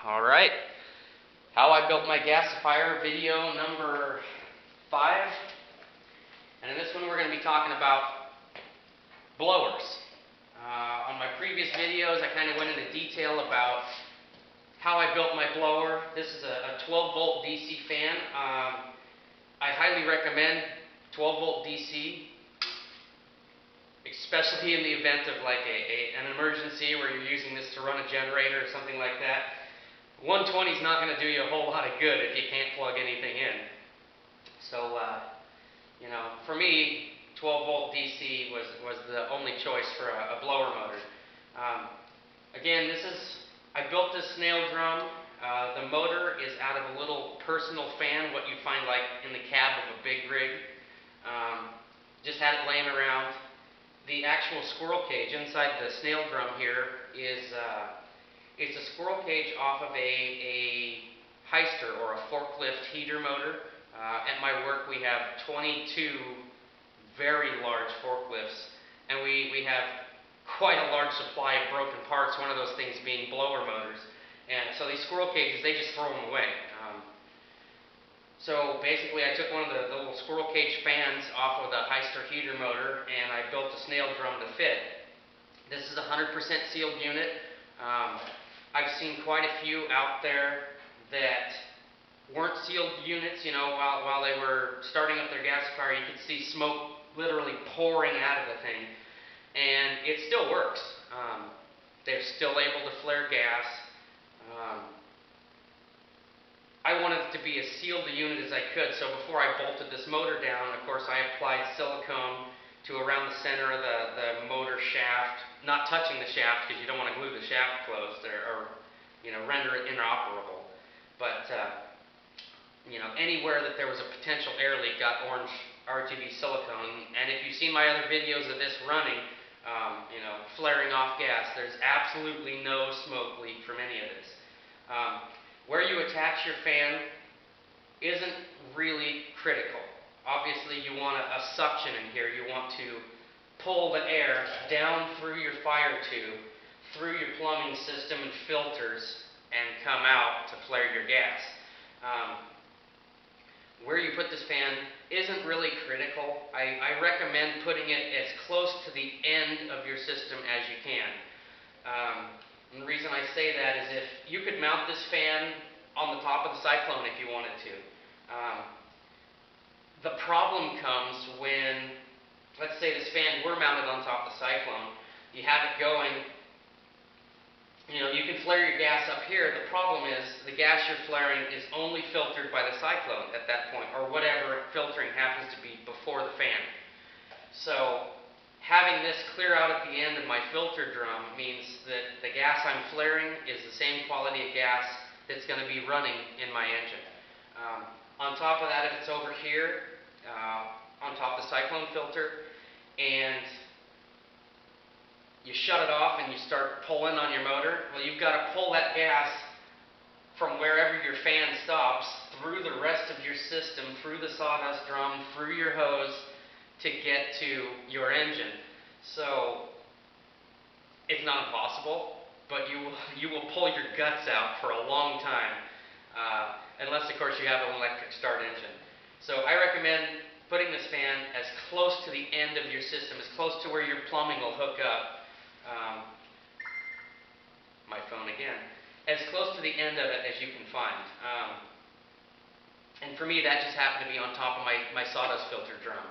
Alright, how I built my gasifier, video number 5. And in this one we're going to be talking about blowers. On my previous videos I kind of went into detail about how I built my blower. This is a 12 volt DC fan. I highly recommend 12 volt DC, especially in the event of like an emergency where you're using this to run a generator or something like that. 120 is not going to do you a whole lot of good if you can't plug anything in. So, for me, 12 volt DC was the only choice for a blower motor. Again, I built this snail drum. The motor is out of a little personal fan, what you'd find like in the cab of a big rig. Just had it laying around. The actual squirrel cage inside the snail drum here is it's a squirrel cage off of a heister or a forklift heater motor. At my work we have 22 very large forklifts, and we have quite a large supply of broken parts, one of those things being blower motors. And so these squirrel cages, they just throw them away. So basically I took one of the little squirrel cage fans off of the heister heater motor and I built a snail drum to fit. This is a 100% sealed unit. I've seen quite a few out there that weren't sealed units. While they were starting up their gasifier, you could see smoke literally pouring out of the thing, and it still works. They're still able to flare gas. I wanted it to be as sealed a unit as I could, so before I bolted this motor down, of course I applied silicone to around the center of the motor shaft, not touching the shaft because you don't want to glue the shaft closed or render it inoperable. But anywhere that there was a potential air leak got orange RGB silicone. And if you've seen my other videos of this running, flaring off gas, there's absolutely no smoke leak from any of this. Where you attach your fan isn't really critical. Obviously you want a suction in here. You want to pull the air down through your fire tube, through your plumbing system and filters, and come out to flare your gas. Where you put this fan isn't really critical. I recommend putting it as close to the end of your system as you can. And the reason I say that is if you could mount this fan on the top of the cyclone if you wanted to. The problem comes when, let's say this fan were mounted on top of the cyclone, you have it going, you can flare your gas up here. The problem is the gas you're flaring is only filtered by the cyclone at that point, or whatever filtering happens to be before the fan. So having this clear out at the end of my filter drum means that the gas I'm flaring is the same quality of gas that's going to be running in my engine. On top of that, if it's over here, on top of the cyclone filter, and you shut it off and you start pulling on your motor, well, you've got to pull that gas from wherever your fan stops through the rest of your system, through the sawdust drum, through your hose to get to your engine. So it's not impossible, but you will pull your guts out for a long time, unless of course you have an electric start engine. So I recommend putting this fan as close to the end of your system, as close to where your plumbing will hook up. My phone again. As close to the end of it as you can find. And for me, that just happened to be on top of my sawdust filter drum.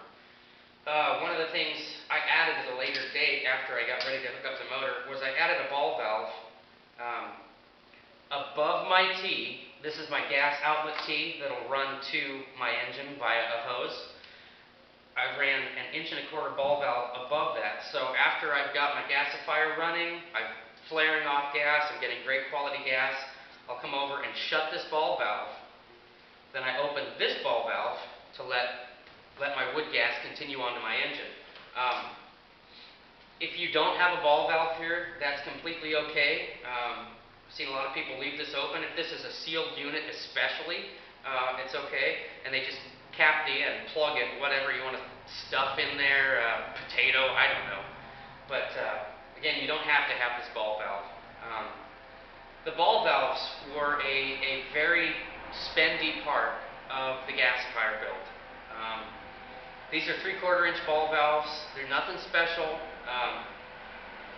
One of the things I added at a later date after I got ready to hook up the motor was I added a ball valve above my T. This is my gas outlet T that'll run to my engine via a hose. I ran an 1.25 inch ball valve above that. So after I've got my gasifier running, I'm flaring off gas, I'm getting great quality gas, I'll come over and shut this ball valve. Then I open this ball valve to let my wood gas continue onto my engine. If you don't have a ball valve here, that's completely okay. I've seen a lot of people leave this open. If this is a sealed unit especially, it's okay. And they just cap the end, plug it, whatever you want to stuff in there, potato, I don't know. But again, you don't have to have this ball valve. The ball valves were a very spendy part of the gasifier build. Um, these are 3/4 inch ball valves. They're nothing special.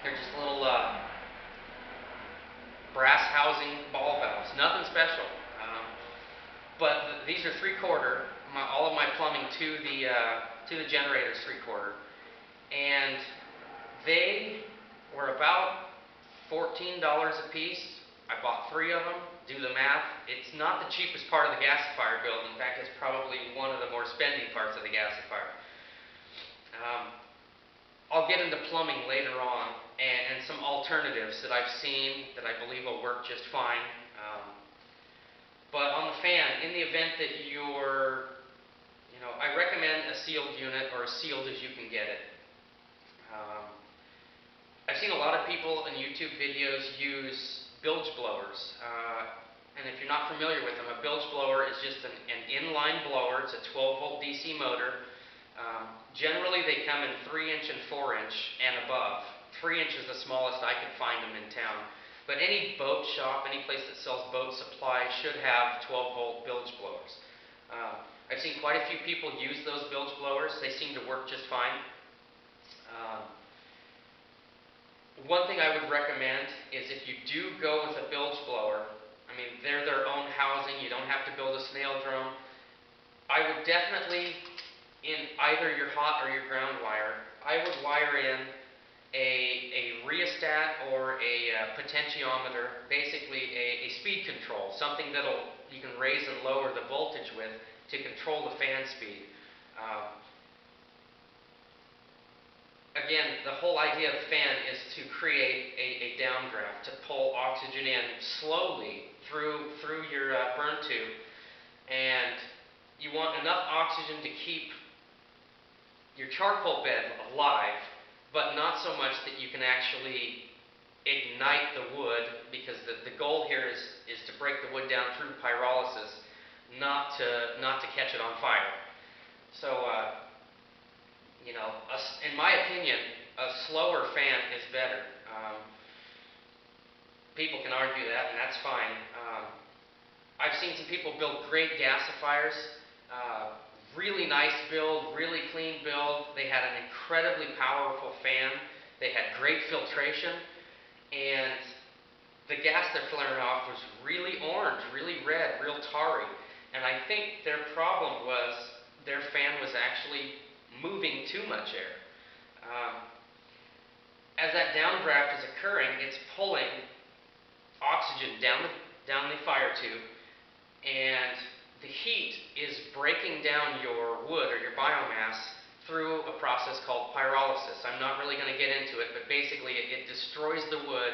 They're just little brass housing ball valves. Nothing special. But these are 3/4. All of my plumbing to the generator is 3/4, and they were about $14 a piece. I bought 3 of them. Do the math. It's not the cheapest part of the gasifier build. In fact, it's probably one of the more spendy parts of the gasifier. I'll get into plumbing later on and some alternatives that I've seen that I believe will work just fine. But on the fan, in the event that I recommend a sealed unit or as sealed as you can get it. I've seen a lot of people in YouTube videos use bilge blowers. And if you're not familiar with them, a bilge blower is just an inline blower. It's a 12-volt DC motor. Generally, they come in 3-inch and 4-inch and above. 3-inch is the smallest I could find them in town. But any boat shop, any place that sells boat supplies should have 12-volt bilge blowers. I've seen quite a few people use those bilge blowers. They seem to work just fine. One thing I would recommend is if you do go with a bilge blower, I mean, they're their own housing. You don't have to build a snail drum. I would definitely, in either your hot or your ground wire, I would wire in a rheostat or a potentiometer, basically a speed control, something you can raise and lower the voltage with to control the fan speed. Again, the whole idea of the fan is to create a downdraft, to pull oxygen in slowly through your burn tube, and you want enough oxygen to keep your charcoal bed alive, but not so much that you can actually ignite the wood, because the goal here is to break the wood down through pyrolysis, not to catch it on fire. So, in my opinion, a slower fan is better. People can argue that, and that's fine. I've seen some people build great gasifiers. Really nice build, really clean build. They had an incredibly powerful fan. They had great filtration, and the gas they're flaring off was really orange, really red, real tarry. And I think their problem was their fan was actually moving too much air. As that downdraft is occurring, it's pulling oxygen down the fire tube, and the heat is breaking down your wood or your biomass through a process called pyrolysis. I'm not really going to get into it, but basically it destroys the wood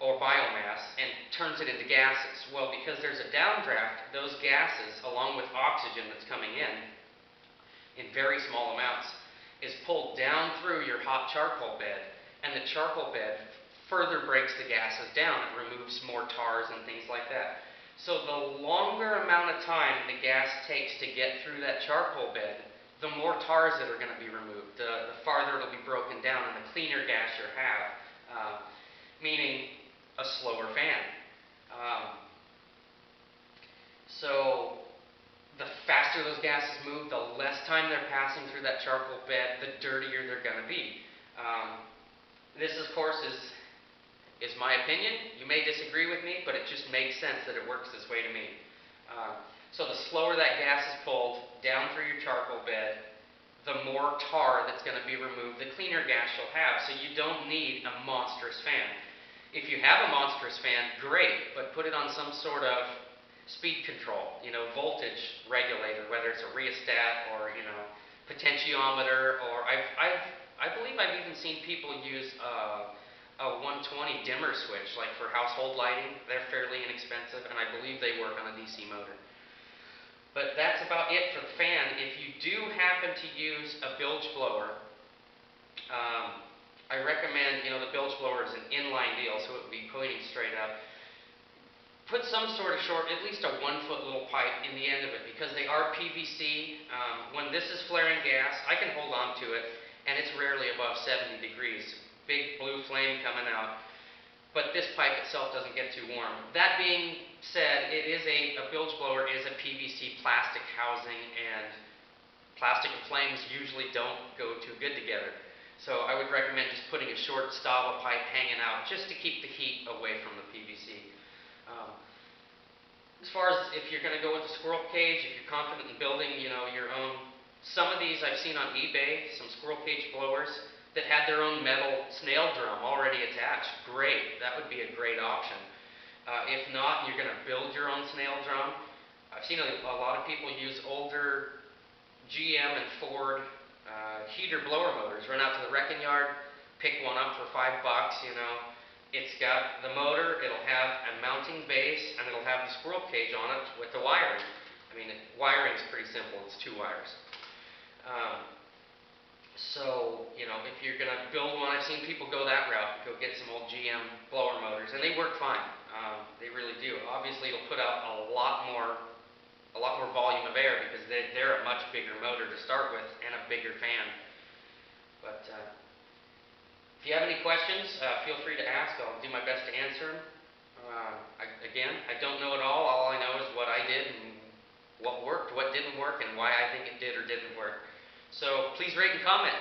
or biomass and turns it into gases. Well, because there's a downdraft, those gases, along with oxygen that's coming in very small amounts, is pulled down through your hot charcoal bed, and the charcoal bed further breaks the gases down. It removes more tars and things like that. So the longer amount of time the gas takes to get through that charcoal bed, the more tars that are going to be removed, the farther it'll be broken down, and the cleaner gas you'll have, meaning a slower fan. So the faster those gases move, the less time they're passing through that charcoal bed, the dirtier they're going to be. This, of course, is my opinion. You may disagree with me, but it just makes sense that it works this way to me. So the slower that gas is pulled down through your charcoal bed, the more tar that's going to be removed, the cleaner gas you'll have. So you don't need a monstrous fan. If you have a monstrous fan, great, but put it on some sort of speed control, voltage regulator, whether it's a rheostat or, potentiometer, or I believe I've even seen people use a 120 dimmer switch, like for household lighting. They're fairly inexpensive, and I believe they work on a DC motor. But that's about it for the fan. If you do happen to use a bilge blower, I recommend, the bilge blower is an inline deal, so it would be pointing straight up. Put some sort of at least a 1-foot little pipe in the end of it, because they are PVC. When this is flaring gas, I can hold on to it, and it's rarely above 70 degrees. Big blue flame coming out. but this pipe itself doesn't get too warm. That being said, it is a bilge blower is a PVC plastic housing, and plastic and flames usually don't go too good together. So I would recommend just putting a short stub of pipe hanging out just to keep the heat away from the PVC. As far as if you're going to go with a squirrel cage, if you're confident in building, your own, some of these I've seen on eBay, some squirrel cage blowers that had their own metal snail drum already attached. Great, that would be a great option. If not, you're going to build your own snail drum. I've seen a lot of people use older GM and Ford heater blower motors. Run out to the wrecking yard, pick one up for $5. It's got the motor, it'll have a mounting base, and it'll have the squirrel cage on it with the wiring. I mean, wiring's pretty simple. It's 2 wires. So, if you're going to build one, I've seen people go that route, go get some old GM blower motors, and they work fine. They really do. Obviously, it'll put out a lot more volume of air because they're a much bigger motor to start with and a bigger fan. But if you have any questions, feel free to ask. I'll do my best to answer them. Again, I don't know it all. All I know is what I did and what worked, what didn't work, and why I think it did or didn't work. So please rate and comment.